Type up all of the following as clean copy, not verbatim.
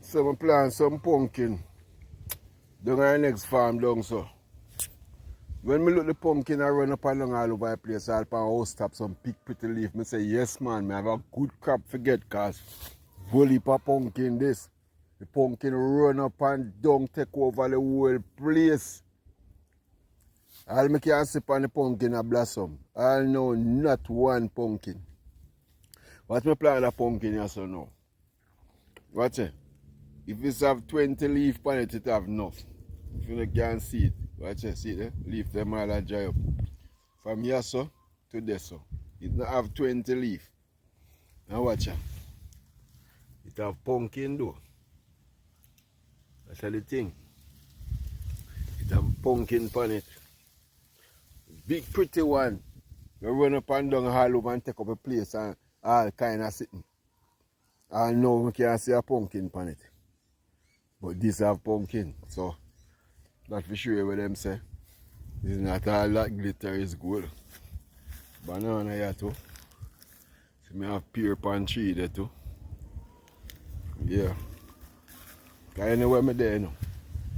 So I plant some pumpkin down our next farm down so. When me look the pumpkin I run up along all over the place, I'll pan house top some big pretty leaf. Me say yes man, me have a good crop forget cause whole heap of pumpkin this. The pumpkin run up and down take over the whole place. All me can see on the pumpkin a blossom. I know not one pumpkin. What me plant a pumpkin here so now? Watch it. If it have 20 leaf on it, it have enough. If you can't see it, watch it, see it, leaf them all a dry up. From here so to there so. It not have 20 leaf. Now watch it. It have pumpkin though. That's the thing. It have pumpkin on it. Big pretty one. You run up and down all over and take up a place and all kind of sitting. And now we can see a pumpkin on it. But this have pumpkin. So that for sure what them say. It's not all that glitter is gold. Banana here too. So me have pear pan tree there too. Yeah. Because anywhere me there now.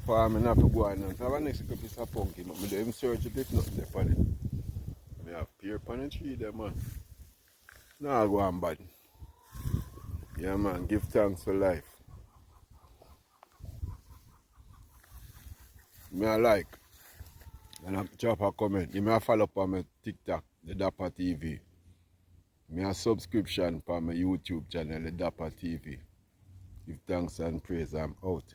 Farm I have to go on now. So I have a next piece of pumpkin. But me there even search it if nothing there on it. Me have pear pan tree there man. Now I go on bad. Yeah man, give thanks for life. Me I like. And I drop a comment. You may follow up on my TikTok, the Dapper TV. Me a subscription for my YouTube channel, the Dapper TV. Give thanks and praise. I'm out.